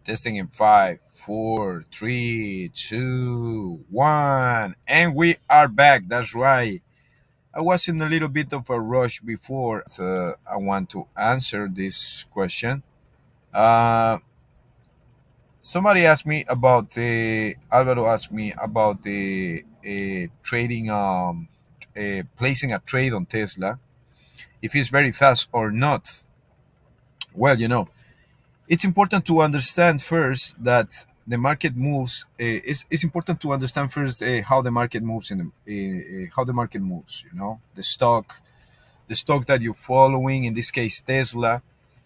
Testing in five, four, three, two, one, and we are back. That's right. I was in a little bit of a rush before. I want to answer this question. Uh, Somebody asked me about the Alvaro asked me about the trading, placing a trade on Tesla, if it's very fast or not. Well, it's important to understand first that the market moves. It's important to understand first how the market moves how the market moves. The stock that you're following, in this case Tesla.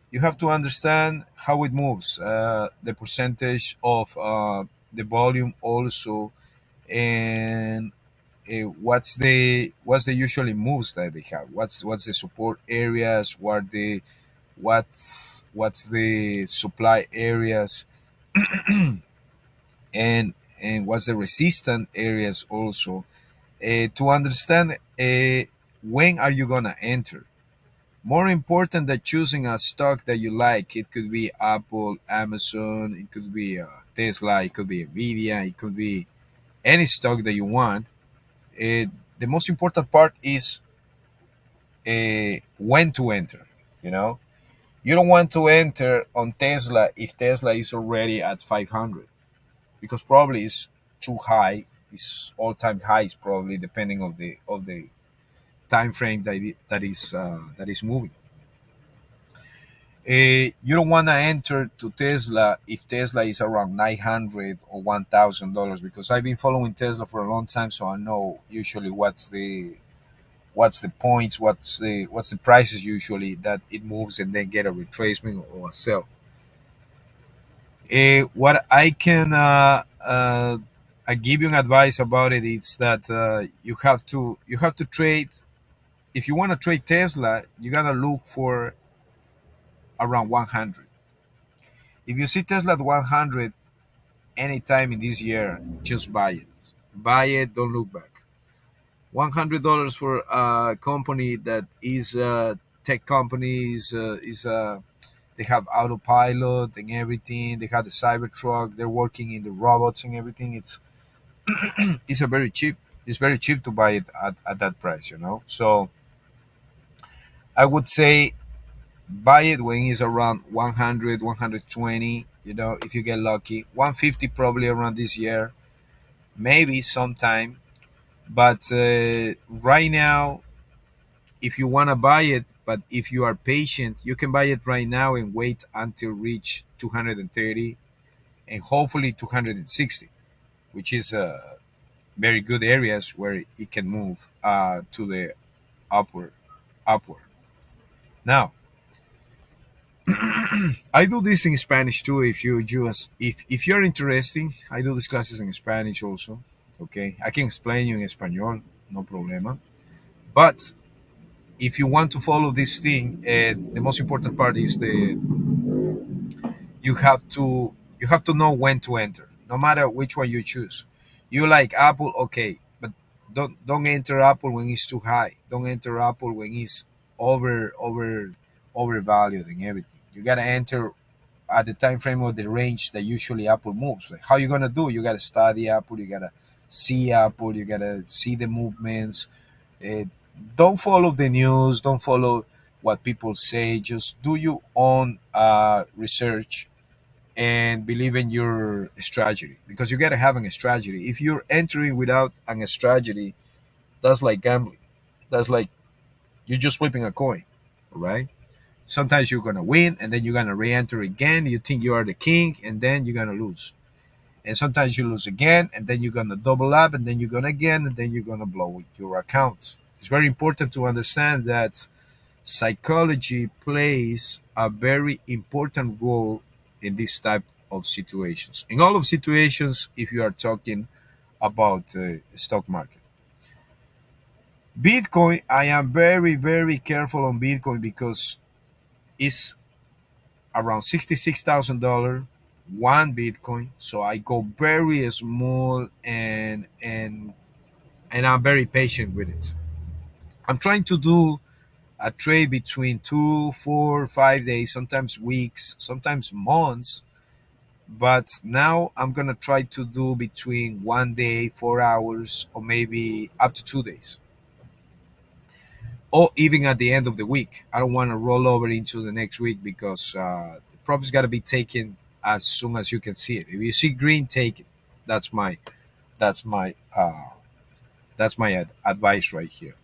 You have to understand how it moves, the percentage of the volume also, and what's the usually moves that they have. What's the support areas? What's the supply areas, and what's the resistant areas also, to understand when are you gonna enter. More important than choosing a stock that you like, it could be Apple, Amazon, it could be Tesla, it could be Nvidia, it could be any stock that you want. The most important part is when to enter. You know, you don't want to enter on Tesla if Tesla is already at 500, because probably it's too high. It's all-time highs probably, depending of the time frame that is moving. You don't want to enter to Tesla if Tesla is around 900 or $1,000, because I've been following Tesla for a long time, so I know usually what's the points, what's the prices usually that it moves and then get a retracement or a sell. What I give you an advice about it is that you have to trade. If you want to trade Tesla, you gotta look for around 100. If you see Tesla at 100 anytime in this year, just buy it. Buy it. Don't look back. $100 for a company that is a tech company is they have autopilot and everything. They have the Cybertruck. They're working in the robots and everything. It's a very cheap. It's very cheap to buy it at that price. So I would say buy it when it's around 100, 120. If you get lucky, 150 probably around this year, maybe sometime. But right now, if you want to buy it, but if you are patient, you can buy it right now and wait until reach 230 and hopefully 260, which is very good areas where it can move to the upward. Upward. Now, I do this in Spanish too. If you're interested, I do these classes in Spanish also. Okay, I can explain you in español, no problema. But if you want to follow this thing, the most important part is you have to know when to enter, no matter which one you choose. You like Apple, okay, but don't enter Apple when it's too high. Don't enter Apple when it's overvalued and everything. You gotta enter at the time frame of the range that usually Apple moves. Like, how you gonna do? You gotta study Apple. You gotta see Apple. You gotta see the movements. Uh, don't follow the news. Don't follow what people say. Just do your own research and believe in your strategy, because you gotta have a strategy. If you're entering without a strategy, that's like gambling. That's like you're just flipping a coin, right? Sometimes you're gonna win and then you're gonna re-enter again. You think you are the king and then you're gonna lose. And sometimes you lose again and then you're gonna double up and then you're gonna again and then you're gonna blow your account. It's very important to understand that psychology plays a very important role in this type of situations. In all of situations, if you are talking about stock market. Bitcoin, I am very, very careful on Bitcoin because it's around $66,000 one Bitcoin. So I go very small and I'm very patient with it. I'm trying to do a trade between 2, 4, 5 days, sometimes weeks, sometimes months, But now I'm gonna try to do between 1 day, 4 hours, or maybe up to 2 days, or even at the end of the week. I don't want to roll over into the next week because the profit's got to be taken as soon as you can see it. If you see green, take it. That's my that's my advice right here.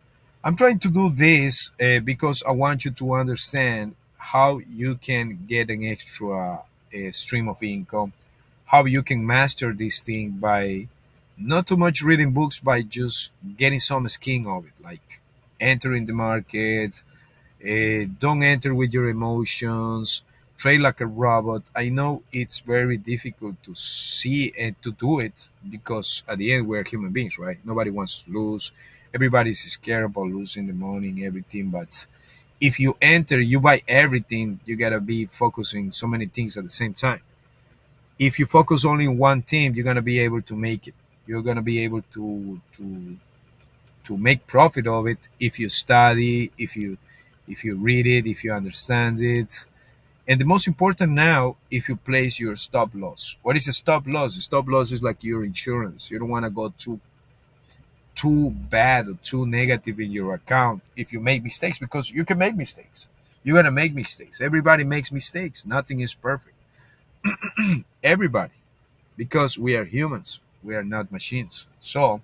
I'm trying to do this because I want you to understand how you can get an extra stream of income, how you can master this thing by not too much reading books, by just getting some skin of it, like entering the market. Don't enter with your emotions. Trade like a robot. I know it's very difficult to see and to do it because at the end we're human beings, right? Nobody wants to lose. Everybody's scared about losing the money and everything. But if you enter, you buy everything. You gotta be focusing so many things at the same time. If you focus only on one thing, you're gonna be able to make it. You're gonna be able to make profit of it if you study, if you read it, if you understand it. And the most important now, if you place your stop loss. What is a stop loss? A stop loss is like your insurance. You don't want to go too bad or too negative in your account if you make mistakes, because you can make mistakes. You're gonna make mistakes. Everybody makes mistakes. Nothing is perfect. Everybody, because we are humans. We are not machines. So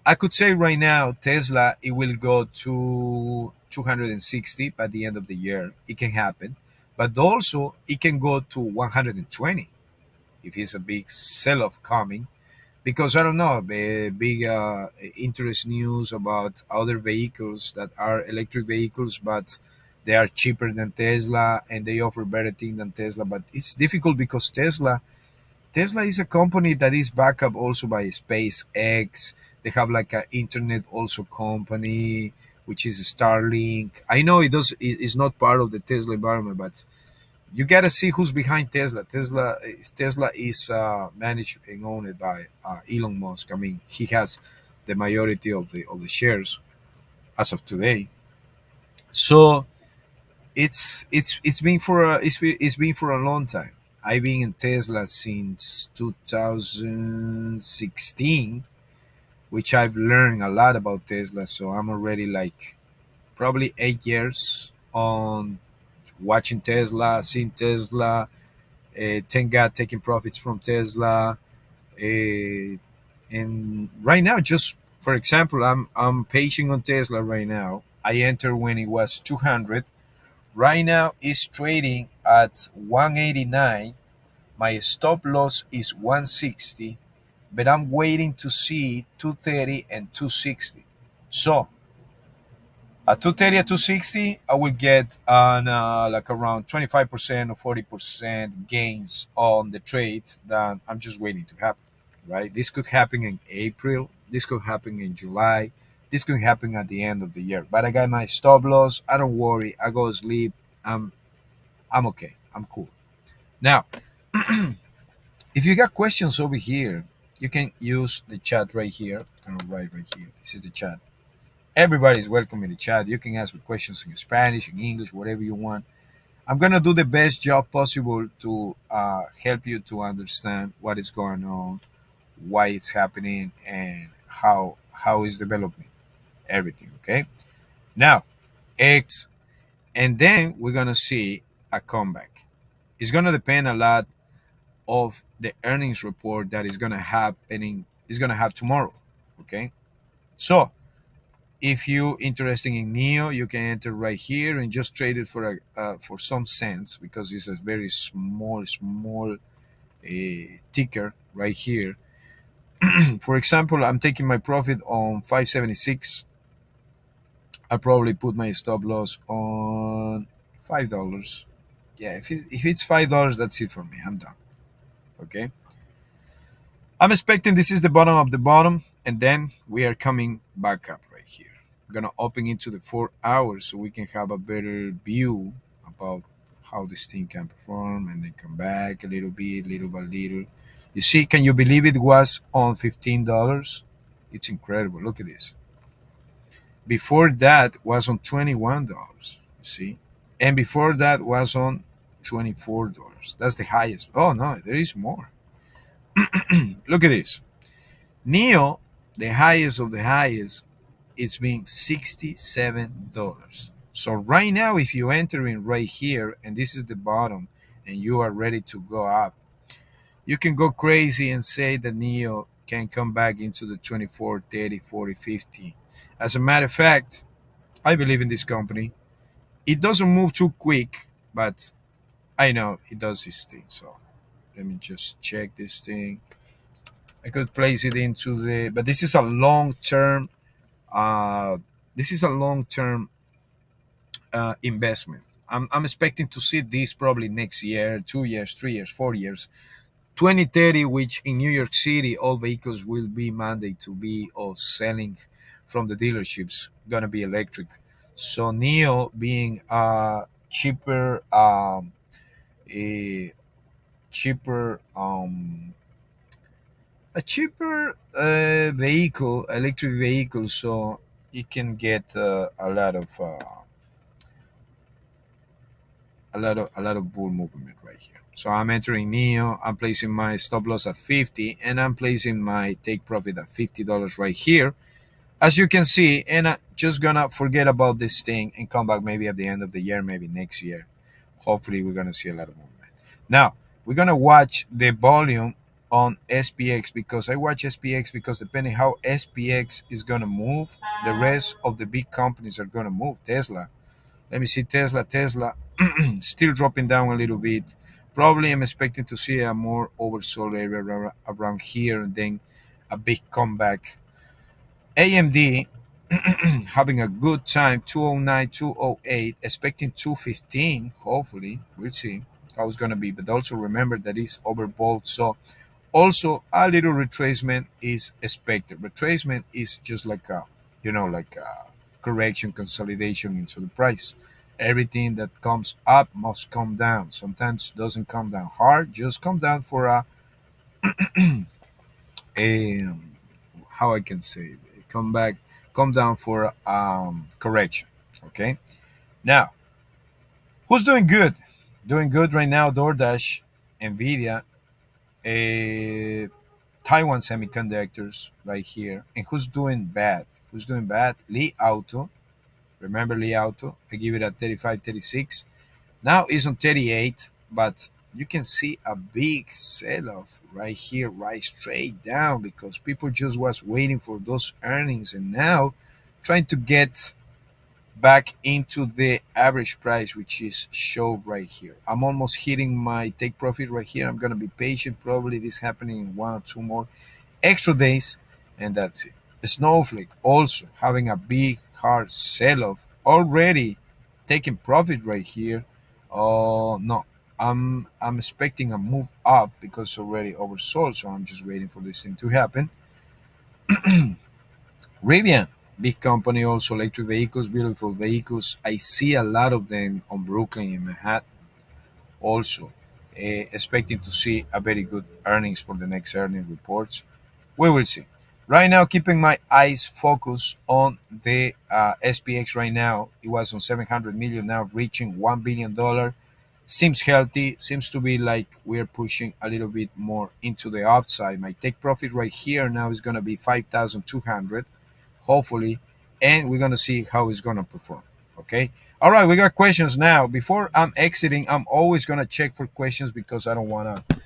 I could say right now, Tesla, it will go to 260 by the end of the year. It can happen. But also, it can go to 120 if it's a big sell off coming. Because I don't know, big interest news about other vehicles that are electric vehicles, but they are cheaper than Tesla and they offer better things than Tesla. But it's difficult because Tesla is a company that is backed up also by SpaceX. They have like an internet also company, which is Starlink. I know it's not part of the Tesla environment, but you gotta see who's behind Tesla. Tesla is managed and owned by Elon Musk. I mean, he has the majority of the shares as of today. So it's been for a long time. I've been in Tesla since 2016, which I've learned a lot about Tesla. So I'm already like probably 8 years on watching Tesla, seeing Tesla, thank God taking profits from Tesla. And right now, just for example, I'm paging on Tesla right now. I entered when it was 200. Right now it's trading at 189. My stop loss is 160, but I'm waiting to see 230 and 260. So at 230 and 260, I will get on like around 25% or 40% gains on the trade that I'm just waiting to happen. Right? This could happen in April. This could happen in July. This could happen at the end of the year. But I got my stop loss. I don't worry. I go to sleep. I'm I'm okay. I'm cool. Now, if you got questions over here, you can use the chat right here. I'm gonna write right here. This is the chat. Everybody's welcome in the chat. You can ask me questions in Spanish, in English, whatever you want. I'm gonna do the best job possible to help you to understand what is going on, why it's happening, and how it's developing. Everything. Okay. Now, X, and then we're gonna see a comeback. It's gonna depend a lot of the earnings report that is gonna have tomorrow. Okay, so if you interested in Neo, you can enter right here and just trade it for some cents because it's a very small ticker right here. For example, I'm taking my profit on 576. I'll probably put my stop loss on $5. Yeah, if it's $5, that's it for me. I'm done. Okay. I'm expecting this is the bottom of the bottom, and then we are coming back up right here. I'm gonna open into the 4 hours so we can have a better view about how this thing can perform, and then come back a little bit, little by little. You see, can you believe it was on $15? It's incredible. Look at this. Before that was on $21. You see, and before that was on $24. That's the highest. Oh no, there is more. Look at this. Neo, the highest of the highest, it's being $67. So right now, if you enter in right here, and this is the bottom, and you are ready to go up, you can go crazy and say that Neo can come back into the 24, 30, 40, 50. As a matter of fact, I believe in this company. It doesn't move too quick, but I know it does this thing. So let me just check this thing. I could place it into the, but this is a long term. Uh, this is a long term investment. I'm expecting to see this probably next year, 2 years, 3 years, 4 years. 2030, which in New York City, all vehicles will be mandated to be or selling from the dealerships, gonna be electric. So Neo being a cheaper, vehicle, electric vehicle, so you can get a lot of bull movement right here. So I'm entering Neo. I'm placing my stop loss at 50, and I'm placing my take profit at $50 right here, as you can see. And I'm just gonna forget about this thing and come back maybe at the end of the year, maybe next year. Hopefully, we're gonna see a lot of movement. Now we're gonna watch the volume on SPX, because I watch SPX because depending how SPX is gonna move, the rest of the big companies are gonna move. Tesla, let me see. Tesla still dropping down a little bit. Probably I'm expecting to see a more oversold area around here, and then a big comeback. AMD having a good time, 209, 208, expecting 215. Hopefully, we'll see how it's going to be. But also remember that it's overbought. So also a little retracement is expected. Retracement is just like a correction, consolidation into the price. Everything that comes up must come down. Sometimes doesn't come down hard, just come down for a how I can say it, come down for correction. Okay. Now, who's doing good? Doing good right now, DoorDash, Nvidia, a Taiwan Semiconductors right here. And who's doing bad? Who's doing bad? Li Auto. Remember Li Auto? I give it at 35, 36. Now it's on 38, but you can see a big sell-off right here, right straight down, because people just was waiting for those earnings, and now trying to get back into the average price, which is shown right here. I'm almost hitting my take profit right here. I'm gonna be patient. Probably this happening in 1 or 2 more extra days, and that's it. Snowflake also having a big hard sell-off, already taking profit right here. Oh no, I'm expecting a move up because already oversold, so I'm just waiting for this thing to happen. Rivian, big company, also electric vehicles, beautiful vehicles. I see a lot of them on Brooklyn and Manhattan. Also, expecting to see a very good earnings for the next earning reports. We will see. Right now, keeping my eyes focused on the SPX. Right now, it was on 700 million, now reaching $1 billion. Seems healthy. Seems to be like we're pushing a little bit more into the upside. My take profit right here now is going to be 5,200, hopefully, and we're going to see how it's going to perform. Okay. All right, we got questions now. Before I'm exiting, I'm always going to check for questions because I don't want to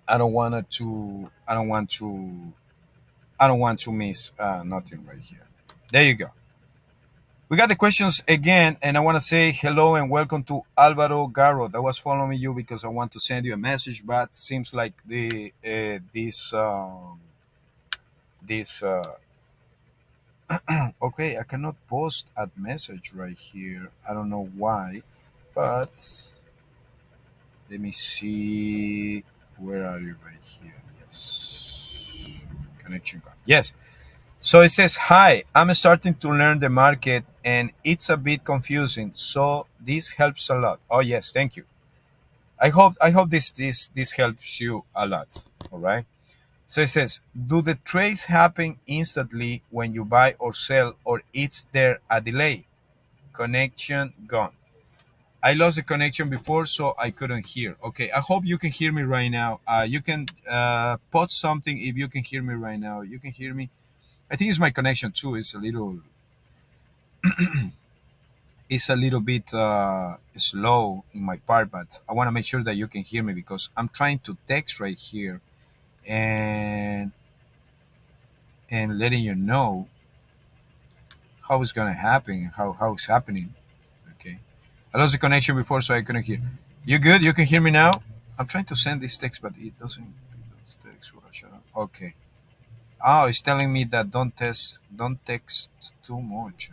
I don't want to I don't want to miss nothing right here. There you go. We got the questions again, and I want to say hello and welcome to Alvaro Garro. That was following you because I want to send you a message, but seems like the this okay. I cannot post a message right here. I don't know why, but let me see. Where are you right here? Yes, connection gone. Yes. So it says, "Hi, I'm starting to learn the market and it's a bit confusing. So this helps a lot." Oh yes, thank you. I hope this helps you a lot. All right. So it says, "Do the trades happen instantly when you buy or sell, or is there a delay?" Connection gone. I lost the connection before, so I couldn't hear. Okay, I hope you can hear me right now. You can post something if you can hear me right now. You can hear me. I think it's my connection too. It's a little bit slow in my part, but I want to make sure that you can hear me because I'm trying to text right here and letting you know how it's gonna happen, how it's happening. Okay, I lost the connection before, so I couldn't hear. You good? You can hear me now? I'm trying to send this text, but it doesn't. It text. Shut up. Okay. Oh, it's telling me that don't text too much.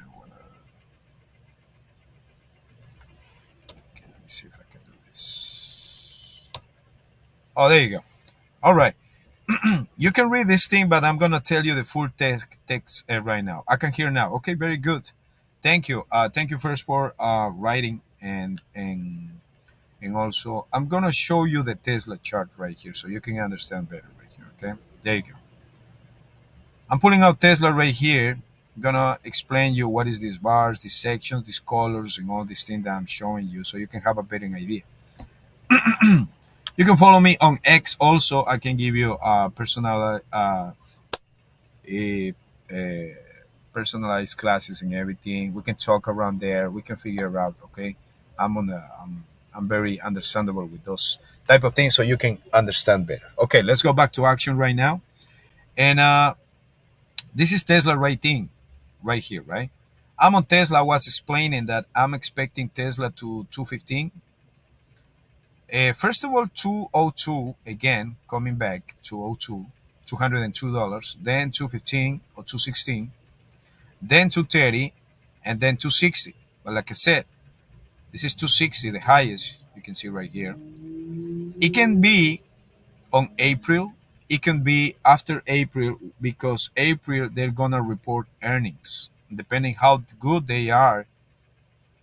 Okay, let me see if I can do this. Oh, there you go. All right. You can read this thing, but I'm gonna tell you the full text right now. I can hear now. Okay, very good. Thank you. Thank you first for writing and also I'm gonna show you the Tesla chart right here so you can understand better right here. Okay, there you go. I'm pulling out Tesla right here. I'm gonna explain you what is these bars, these sections, these colors, and all these things that I'm showing you so you can have a better idea. You can follow me on X also. I can give you personal a, personalized classes and everything. We can talk around there. We can figure it out. Okay, I'm very understandable with those type of things, so you can understand better. Okay, let's go back to action right now. And this is Tesla right thing, right here, right? I'm on Tesla. I was explaining that I'm expecting Tesla to 215. First of all, 202 again, coming back 202, $202. Then 215 or 216. Then 230, and then 260. But like I said, this is 260, the highest you can see right here. It can be on April. It can be after April because April they're gonna report earnings. Depending how good they are,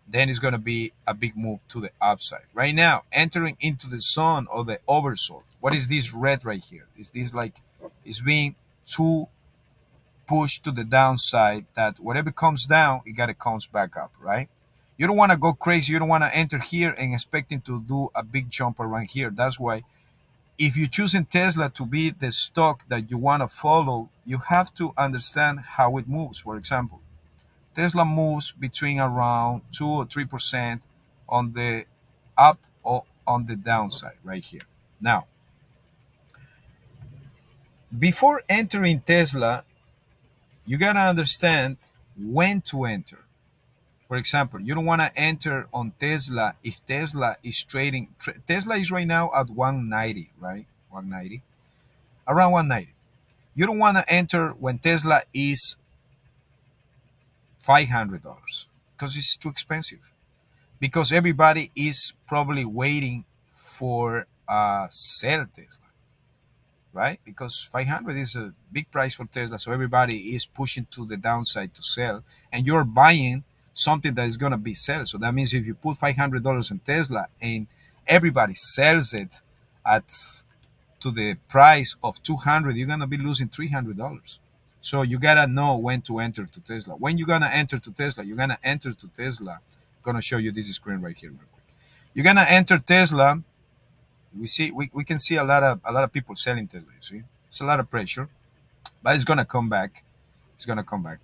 then it's gonna be a big move to the upside. Right now, entering into the zone of the oversold. What is this red right here? Is this like it's being too push to the downside that whatever comes down, it gotta comes back up, right? You don't want to go crazy. You don't want to enter here and expecting to do a big jump around here. That's why if you're choosing Tesla to be the stock that you want to follow, you have to understand how it moves. For example, Tesla moves between around 2 or 3% on the up or on the downside right here. Now, before entering Tesla, you gotta understand when to enter. For example, you don't want to enter on Tesla if Tesla is trading. Tesla is right now at 190, right? 190, around 190. You don't want to enter when Tesla is $500 because it's too expensive. Because everybody is probably waiting for sell Tesla, right? Because 500 is a big price for Tesla, so everybody is pushing to the downside to sell, and you're buying something that is gonna be sold. So that means if you put $500 in Tesla and everybody sells it at to the price of 200, you're gonna be losing $300. So you gotta know when to enter to Tesla. When you're gonna enter to Tesla, you're gonna enter to Tesla. I'm gonna show you this screen right here real quick. You're gonna enter Tesla. We can see a lot of people selling Tesla. You see, it's a lot of pressure, but it's gonna come back. It's gonna come back.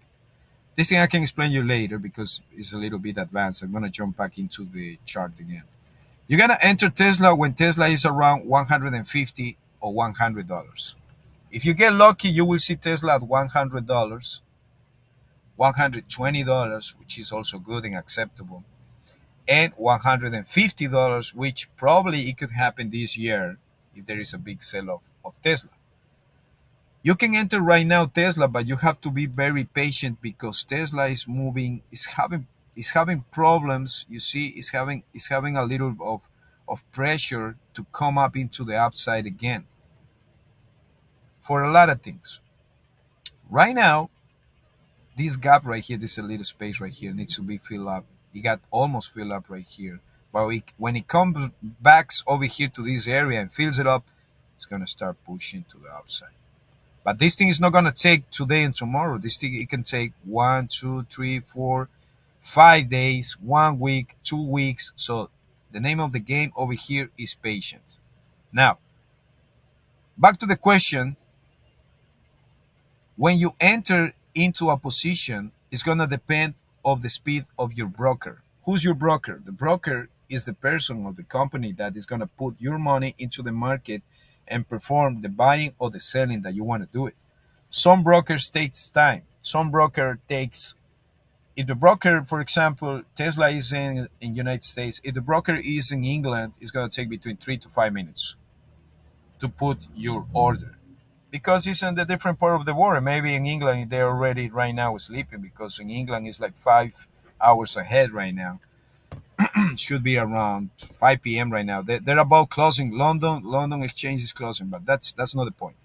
This thing I can explain you later because it's a little bit advanced. I'm gonna jump back into the chart again. You're gonna enter Tesla when Tesla is around 150 or $100. If you get lucky, you will see Tesla at $100, $120, which is also good and acceptable, and $150, which probably it could happen this year if there is a big sell of Tesla. You can enter right now Tesla, but you have to be very patient because Tesla is moving, is having problems. You see, is having a little of pressure to come up into the upside again for a lot of things. Right now, this gap right here, this little space right here needs to be filled up. It got almost filled up right here. But when it comes back over here to this area and fills it up, it's gonna start pushing to the upside. But this thing is not gonna take today and tomorrow. This thing it can take 1, 2, 3, 4. 5 days, 1 week, 2 weeks. So the name of the game over here is patience. Now, back to the question. When you enter into a position, it's gonna depend of the speed of your broker. Who's your broker? The broker is the person of the company that is gonna put your money into the market and perform the buying or the selling that you want to do it. Some brokers takes time. Some broker takes, if the broker, for example, Tesla is in United States, if the broker is in England, it's gonna take between 3 to 5 minutes to put your order because it's in the different part of the world. Maybe in England they're already right now sleeping because in England it's like 5 hours ahead right now. It should be around 5 p.m. right now. They're about closing. London Exchange is closing, but that's not the point.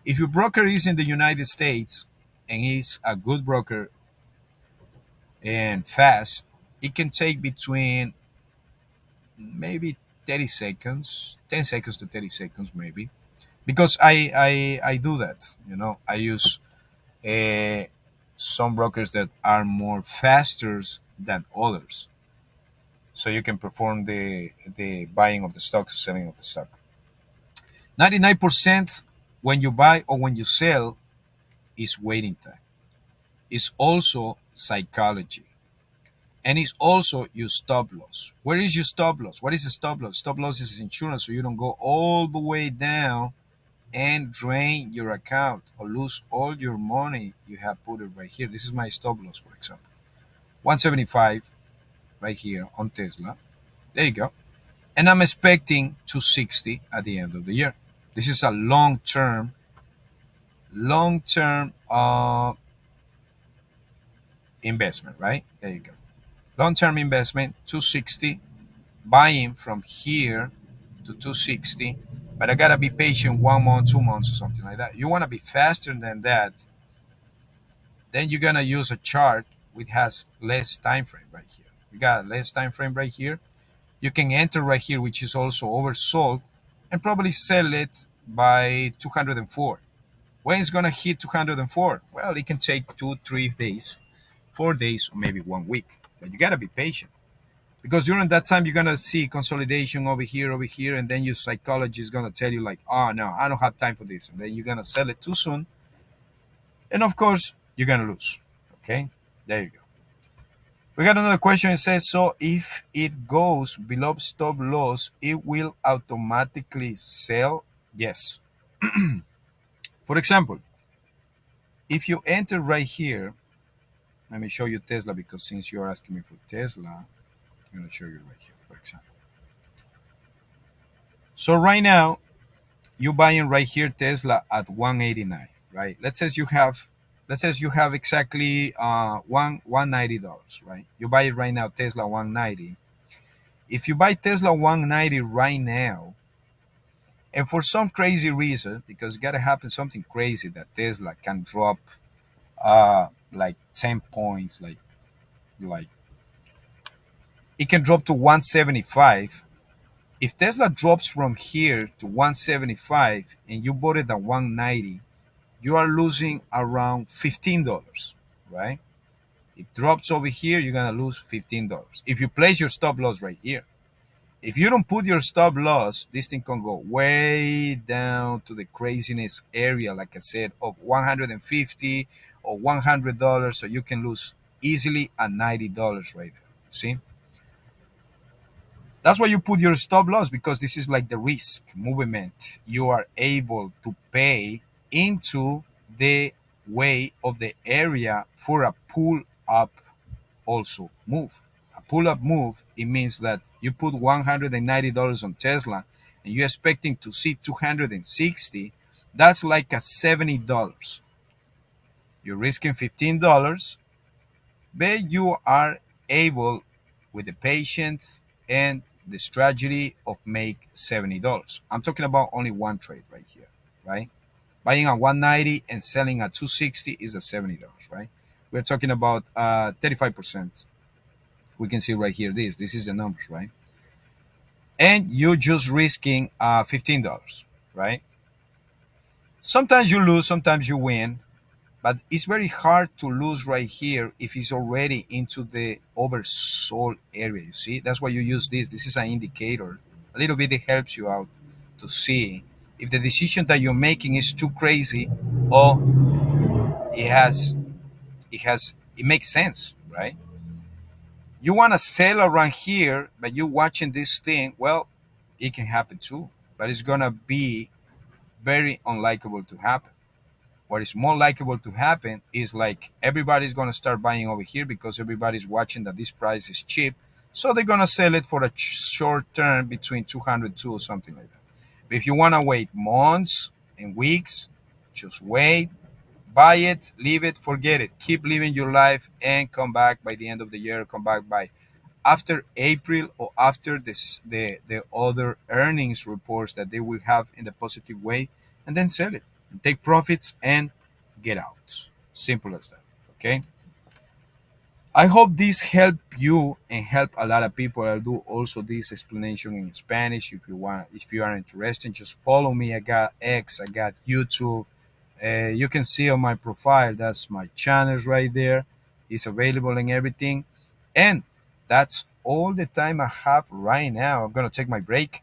If your broker is in the United States and he's a good broker and fast, it can take between maybe 30 seconds, 10 seconds to 30 seconds maybe. Because I do that, I use uh, some brokers that are more faster than others, so you can perform the buying of the stock, selling of the stock. 99% when you buy or when you sell is waiting time. It's also psychology, and it's also your stop loss. Where is your stop loss? What is the stop loss? Stop loss is insurance, so you don't go all the way down and drain your account or lose all your money you have put it right here. This is my stop loss, for example. 175 right here on Tesla. There you go. And I'm expecting 260 at the end of the year. This is a long term investment, right? There you go. Long term investment, 260, buying from here to 260. But I gotta be patient 1 month, 2 months, or something like that. You wanna be faster than that, then you're gonna use a chart which has less time frame right here. You got less time frame right here. You can enter right here, which is also oversold, and probably sell it by 204. When it's gonna hit 204? Well, it can take 2, 3 days, 4 days, or maybe 1 week. But you gotta be patient because during that time you're gonna see consolidation over here, and then your psychology is gonna tell you like, oh no, I don't have time for this, and then you're gonna sell it too soon, and of course you're gonna lose. Okay, there you go. We got another question. It says, so if it goes below stop loss, it will automatically sell? Yes. For example, if you enter right here, let me show you Tesla because since you're asking me for Tesla, I'm going to show you right here, for example. So right now, you're buying right here Tesla at 189, right? Let's say you have exactly $190, right? You buy it right now, Tesla 190. If you buy Tesla 190 right now, and for some crazy reason, because it gotta happen something crazy that Tesla can drop like 10 points, like it can drop to 175. If Tesla drops from here to 175 and you bought it at 190, you are losing around $15, right? It drops over here, you're gonna lose $15 if you place your stop loss right here. If you don't put your stop loss, this thing can go way down to the craziness area, like I said, of 150 or $100. So you can lose easily at $90 right there. See? That's why you put your stop loss, because this is like the risk movement you are able to pay into the way of the area for a pull up also move. A pull up move, it means that you put $190 on Tesla and you're expecting to see 260. That's like a $70. You're risking $15, but you are able, with the patience and the strategy, of make $70. I'm talking about only one trade right here, right? Buying at 190 and selling at 260 is a $70, right? We're talking about 35%. We can see right here, this is the numbers, right? And you're just risking $15, right? Sometimes you lose, sometimes you win, But it's very hard to lose right here if it's already into the oversold area. You see, that's why you use this. This is an indicator. A little bit it helps you out to see if the decision that you're making is too crazy or it has it makes sense, right? You want to sell around here, but you're watching this thing. Well, it can happen too, but it's gonna be very unlikable to happen. What is more likable to happen is like everybody's going to start buying over here because everybody's watching that this price is cheap. So they're going to sell it for a short term between 202 or something like that. But if you want to wait months and weeks, just wait, buy it, leave it, forget it. Keep living your life and come back by the end of the year, come back by after April or after the other earnings reports that they will have in the positive way, and then sell it, take profits, and get out. Simple as that. Okay. I hope this help you and help a lot of people. I'll do also this explanation in Spanish if you want. If you are interested, just follow me. I got X, I got YouTube. You can see on my profile. That's my channels right there. It's available and everything. And that's all the time I have right now. I'm gonna take my break,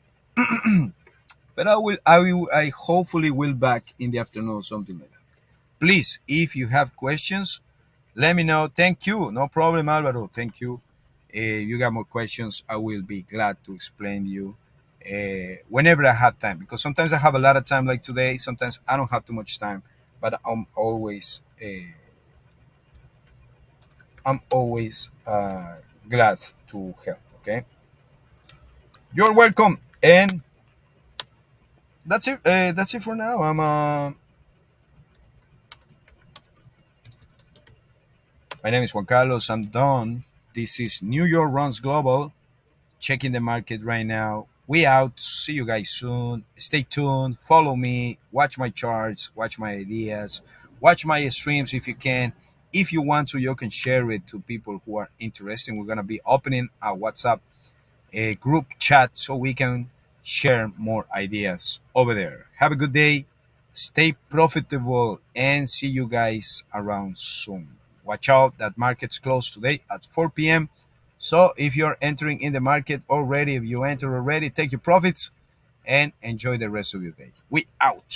but I hopefully will back in the afternoon or something like that. Please, if you have questions, let me know. Thank you. No problem, Alvaro. Thank you. You got more questions, I will be glad to explain you whenever I have time. Because sometimes I have a lot of time, like today. Sometimes I don't have too much time, but I'm always glad to help. Okay, you're welcome, and that's it. That's it for now. My name is Juan Carlos. I'm done. This is New York Runs Global. Checking the market right now. We out. See you guys soon. Stay tuned. Follow me. Watch my charts. Watch my ideas. Watch my streams if you can. If you want to, you can share it to people who are interested. We're gonna be opening a WhatsApp a group chat so we can share more ideas over there. Have a good day. Stay profitable and see you guys around soon. Watch out that market's closed today at 4 p.m. So if you're entering in the market already, if you enter already, take your profits and enjoy the rest of your day. We out.